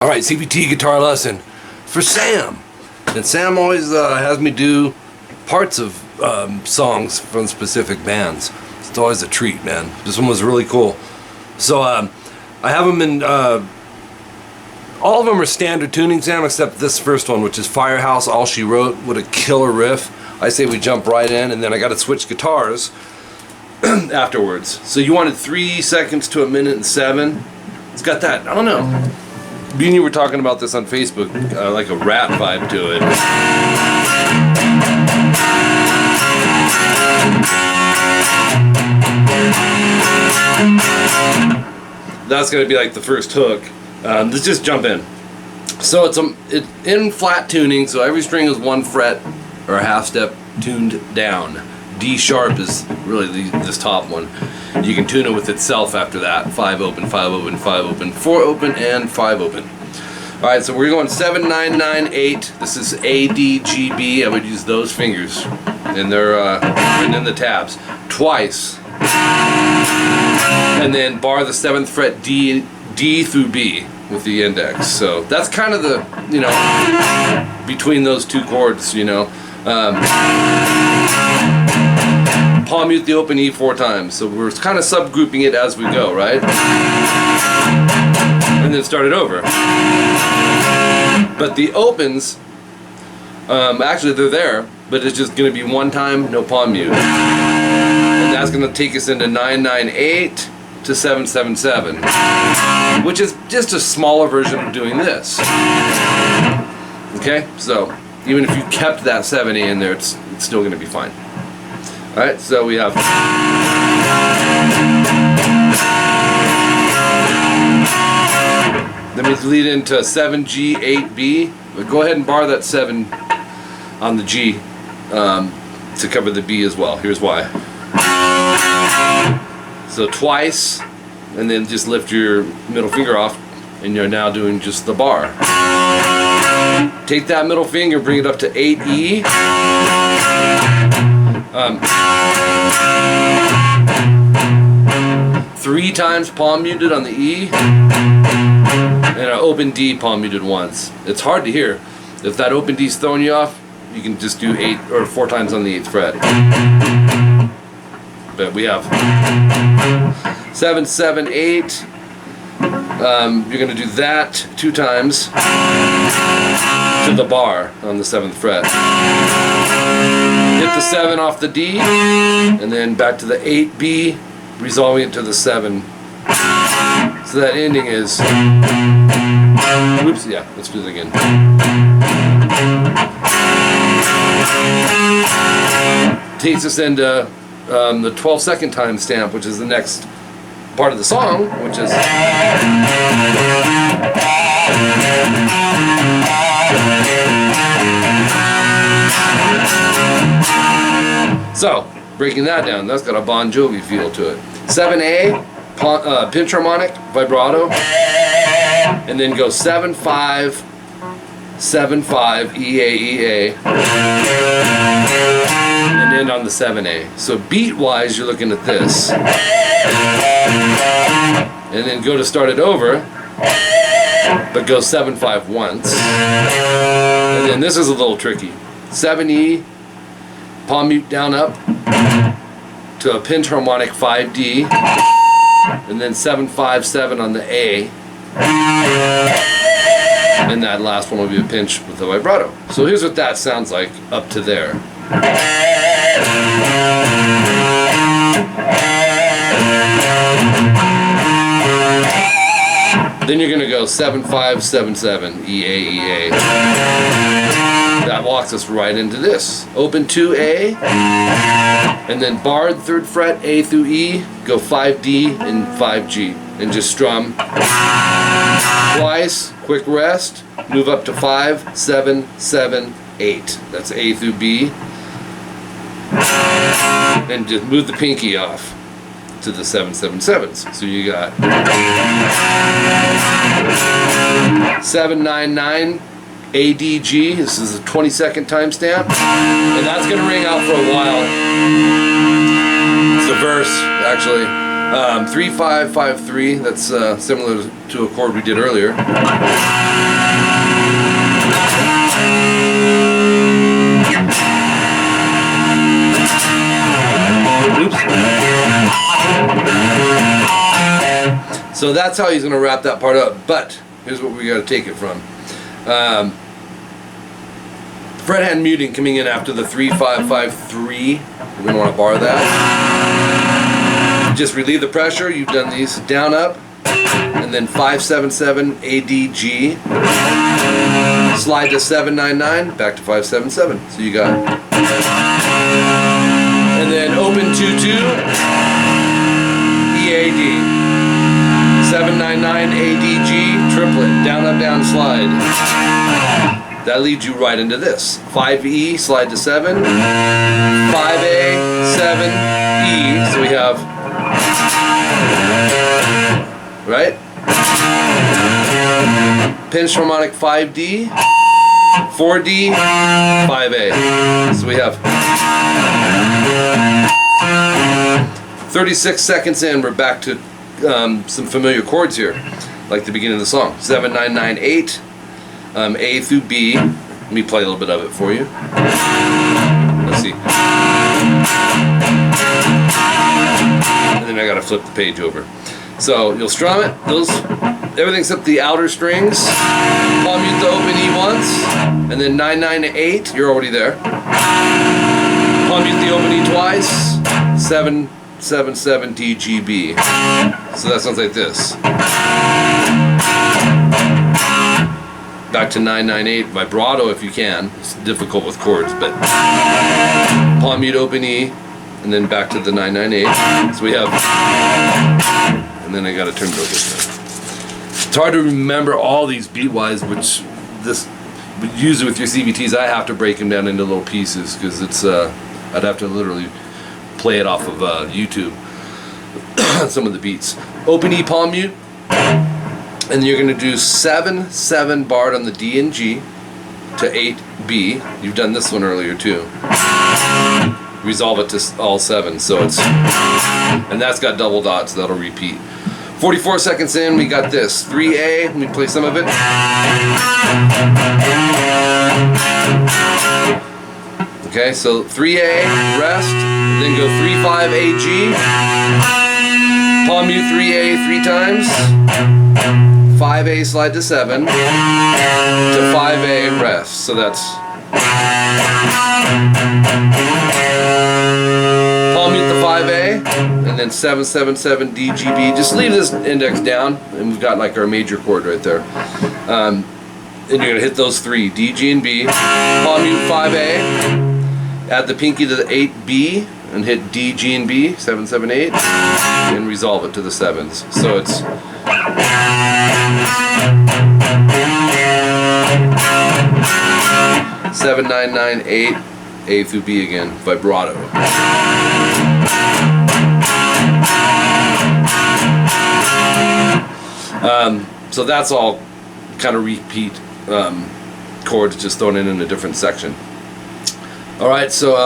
Alright, CVT guitar lesson for Sam. And Sam always has me do parts of songs from specific bands. It's always a treat, man. This one was really cool. So I have them in, all of them are standard tuning, Sam, except this first one, which is Firehouse-All She Wrote, with a killer riff. I say we jump right in, and then I got to switch guitars afterwards. So you wanted 3 seconds to 1:07. It's got that, I don't know. Me and you were talking about this on Facebook, like a rap vibe to it. That's going to be like the first hook. Let's just jump in. So it's in flat tuning, so every string is 1 fret or a half step tuned down. D sharp is really this top one. You can tune it with itself after that. 5 open, 5 open, 5 open, 4 open, and 5 open. Alright, so we're going 7, 9, 9, 8. This is A, D, G, B. I would use those fingers. And they're written in the tabs. Twice. And then bar the 7th fret D through B with the index. So that's kind of the, you know, between those two chords, you know. Palm mute the open E 4 times. So we're kind of subgrouping it as we go, right? And then start it over. But the opens, actually they're there, but it's just going to be 1 time, no palm mute. And that's going to take us into 998 to 777, which is just a smaller version of doing this. Okay, so even if you kept that 7A in there, it's still going to be fine. Alright, so we have then we lead into 7G, 8B. But go ahead and bar that 7 on the G to cover the B as well. Here's why. So twice, and then just lift your middle finger off, and you're now doing just the bar. Take that middle finger, bring it up to 8E. 3 times palm muted on the E, and an open D palm muted once. It's hard to hear. If that open D's throwing you off, you can just do 8 or 4 times on the 8th fret. But we have 7, 7, 8. You're going to do that 2 times to the bar on the 7th fret. Hit the 7 off the D, and then back to the 8B, resolving it to the 7. So that ending is, whoops, yeah, let's do it again. Takes us into the 12-second timestamp, which is the next part of the song, which is so, breaking that down, that's got a Bon Jovi feel to it. 7A, pinch harmonic, vibrato, and then go 7, 5, 7, 5, EA, EA, and end on the 7A. So beat-wise, you're looking at this. And then go to start it over, but go 7, 5 once. And then this is a little tricky. 7E, palm mute down up to a pinch harmonic 5D, and then 7, 5, 7 on the A, and that last one will be a pinch with the vibrato. So here's what that sounds like up to there. Then you're going to go 7, 5, 7, 7, EA, EA. That walks us right into this. Open 2A, and then bar the 3rd fret, A through E, go 5D and 5G, and just strum twice, quick rest, move up to 5, 7, 7, 8. That's A through B. And just move the pinky off to the 777s. So you got 7, 9, 9, ADG. This is a 20-second timestamp, and that's going to ring out for a while. It's the verse, actually. 3, 5, 5, 3. That's similar to a chord we did earlier. that's how he's going to wrap that part up. But here's what we got to take it from. Fret hand muting coming in after the 3-5-5-3. We're going to want to bar that. Just relieve the pressure. You've done these down up, and then 5-7-7 A-D-G. Slide to 7-9-9, back to 5-7-7. So you got, and then open 2-2 E-A-D. 7-9-9 A-D-G triplet, down up down slide. That leads you right into this. 5E, slide to 7. 5A, 7E. So we have, right? Pinched harmonic 5D, 4D, 5A. So we have 36 seconds in, we're back to some familiar chords here, like the beginning of the song. 7-9-9-8. A through B. Let me play a little bit of it for you. Let's see. And then I gotta flip the page over. So you'll strum it. Everything except the outer strings. Palm mute the open E once, and then 9-9-8. You're already there. Palm mute the open E twice. 7-7-7 D G B. So that sounds like this. Back to 9-9-8 vibrato if you can. It's difficult with chords, but palm mute open E, and then back to the 9-9-8. So we have, and then I got to turn it over. It's hard to remember all these beat-wise, which usually with your CVTs I have to break them down into little pieces because it's I'd have to literally play it off of YouTube. Some of the beats. Open E palm mute. And you're going to do 7-7 barred on the D and G to 8B. You've done this one earlier too. Resolve it to all 7. So it's, and that's got double dots. That'll repeat. 44 seconds in, we got this 3A. Let me play some of it. Okay, so 3A rest, then go 3-5 AG. Palm mute 3A 3 times. 5A slide to 7 to 5A rest. So that's palm mute the 5A and then 7-7-7 DGB. Just leave this index down and we've got like our major chord right there. And you're gonna hit those 3 D, G, and B. Palm mute 5A. Add the pinky to the 8B and hit D, G, and B. 7-7-8 and resolve it to the 7s. So it's 7-9-9-8 A through B again, vibrato. So that's all kind of repeat chords, just thrown in a different section. All right, so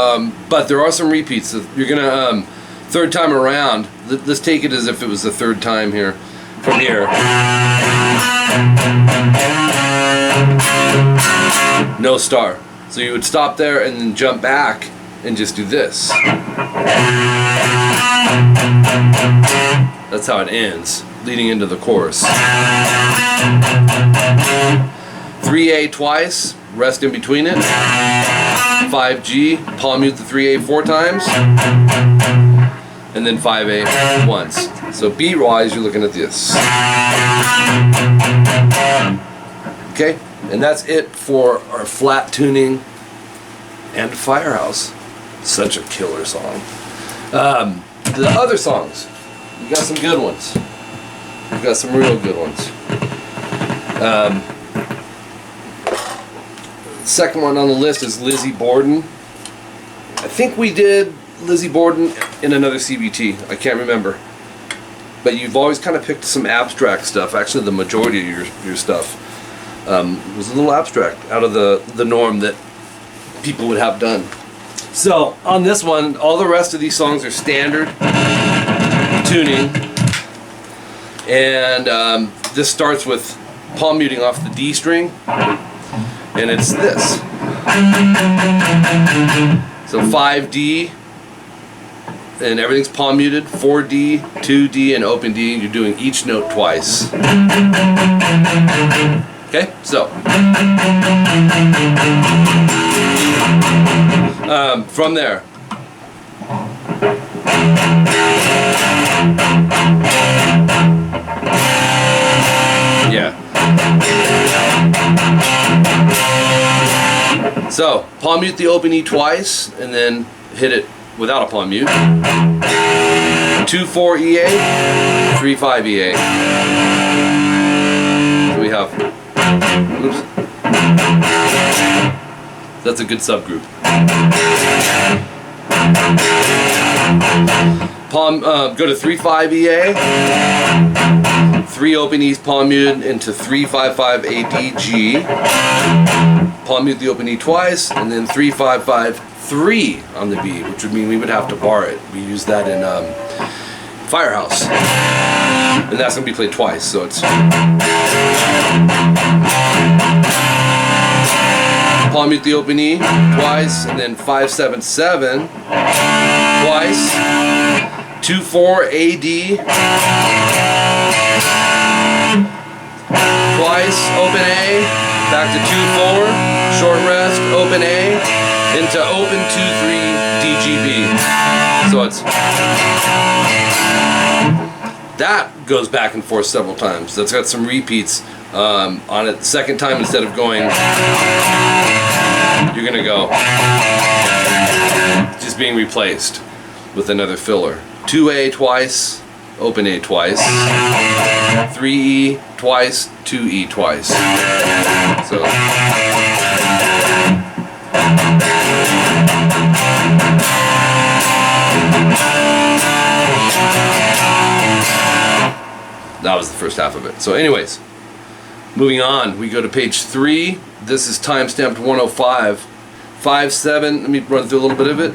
but there are some repeats. You're gonna third time around. Let's take it as if it was the third time here. From here. No star. So you would stop there and then jump back and just do this. That's how it ends, leading into the chorus. 3A twice, rest in between it. 5G, palm mute the 3A 4 times. And then 5A once. So beat wise, you're looking at this. Okay, and that's it for our flat tuning and Firehouse. Such a killer song. The other songs, we got some good ones. We've got some real good ones. The second one on the list is Lizzy Borden. I think we did Lizzy Borden in another CVT. I can't remember. But you've always kind of picked some abstract stuff. Actually, the majority of your stuff was a little abstract, out of the norm that people would have done. So on this one, all the rest of these songs are standard tuning, and this starts with palm muting off the D string, and it's this. So 5D, and everything's palm muted, 4D, 2D, and open D. You're doing each note twice. Okay, so from there. Yeah. So, palm mute the open E twice, and then hit it without a palm mute. 2-4 EA, 3-5 EA. So we have, oops. That's a good subgroup. Palm, go to 3-5 EA. 3 open E's palm muted into 3-5-5 ADG. Palm mute the open E twice, and then 3-5-5-3 on the B, which would mean we would have to bar it. We use that in Firehouse, and that's going to be played twice. So it's palm mute the open E twice, and then 5-7-7 twice. 2-4 AD twice, open A, back to 2-4, short rest, open A, into open 2-3 DGB. So it's, that goes back and forth several times. That's got some repeats on it. The second time, instead of going, you're gonna go, just being replaced with another filler. 2A twice, open A twice, 3E twice, 2E twice. So that was the first half of it. So anyways, moving on, we go to page 3. This is time stamped 105. 5-7, let me run through a little bit of it.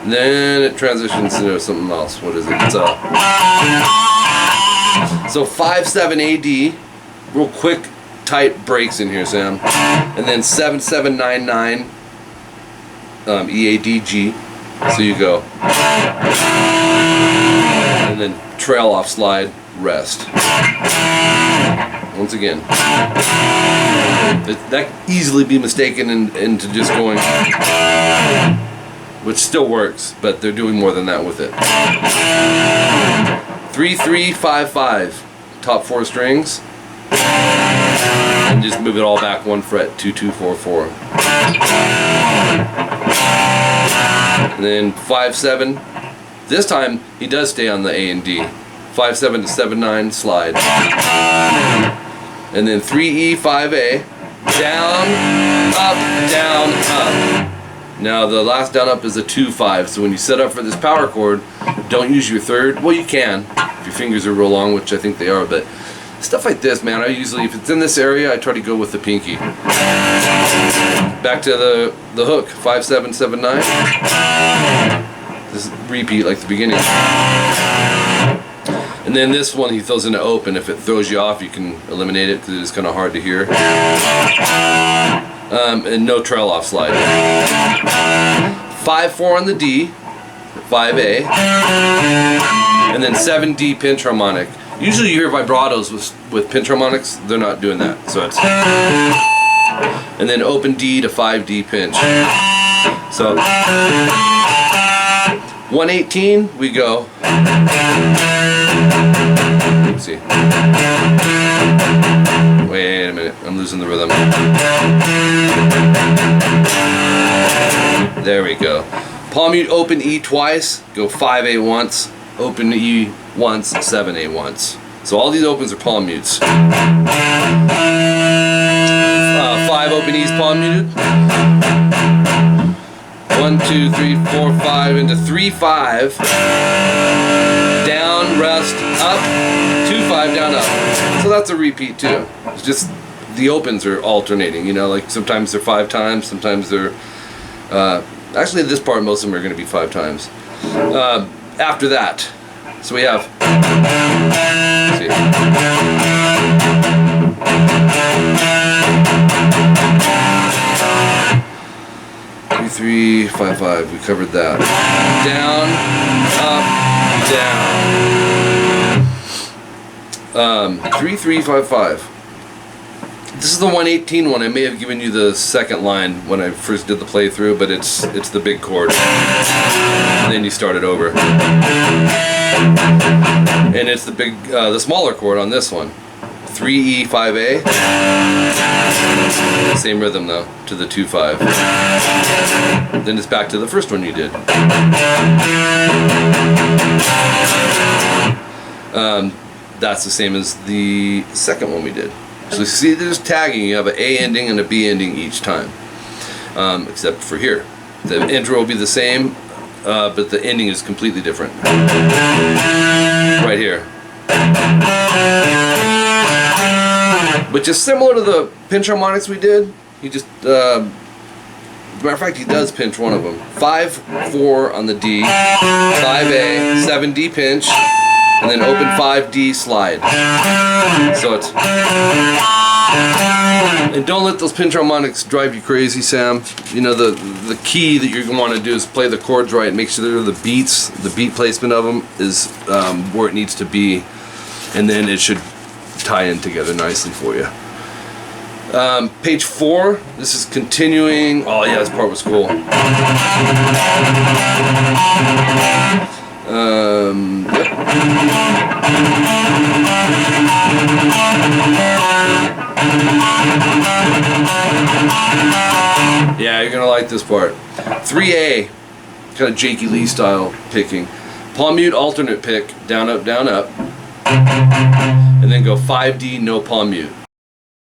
Then it transitions to something else. What is it? It's so 5-7 AD, real quick, tight breaks in here, Sam, and then 7-7-9-9 EADG. So you go, and then trail off slide, rest. Once again, that easily be mistaken into just going, which still works, but they're doing more than that with it. 3-3-5-5, top 4 strings, and just move it all back 1 fret, 2-2-4-4. And then 5-7. This time he does stay on the A and D. 5-7 to 7-9 slide. And then 3E 5A, down, up, down, up. Now the last down up is a 2-5, so when you set up for this power chord, don't use your third. Well, you can if your fingers are real long, which I think they are, but stuff like this, man, I usually, if it's in this area, I try to go with the pinky. Back to the hook, 5-7-7-9. This repeat like the beginning. And then this one he throws into open. If it throws you off, you can eliminate it because it is kind of hard to hear. And no trail off slide. 5-4 on the D, 5A, and then 7D pinch harmonic. Usually you hear vibratos with pinch harmonics. They're not doing that. So it's, and then open D to 5D pinch. So 118 we go. Let's see. Wait a minute, I'm losing the rhythm. There we go. Palm mute open E twice, go 5A once, open E once, 7A once. So all these opens are palm mutes. 5 open E's palm muted. 1, 2, 3, 4, 5 into 3-5. Down, rest, up, 2-5, down, up. So that's a repeat too. It's just the opens are alternating, you know, like sometimes they're 5 times, sometimes they're actually this part most of them are going to be 5 times. After that, So we have, let's see. 3, 5, 5. We covered that. Down, up, down. 3, 3, 5, 5. This is the 118 one. I may have given you the second line when I first did the playthrough, but it's the big chord. And then you start it over. And it's the smaller chord on this one. 3E, 5A. Same rhythm though, to the 2-5. Then it's back to the first one you did. That's the same as the second one we did. So you see there's tagging, you have an A ending and a B ending each time. Except for here. The intro will be the same, but the ending is completely different. Right here. Which is similar to the pinch harmonics we did. He just, matter of fact, he does pinch one of them. 5-4 on the D, 5A, 7D pinch, and then open 5D slide. So it's, and don't let those pinch harmonics drive you crazy, Sam. You know, the key that you're going to want to do is play the chords right. Make sure the beats, the beat placement of them is where it needs to be, and then it should tie in together nicely for you. Page 4, this is continuing. Oh yeah, this part was cool. Yep. Yeah, you're gonna like this part. 3A, kind of Jakey Lee style picking. Palm mute alternate pick, down up, and then go 5D no palm mute.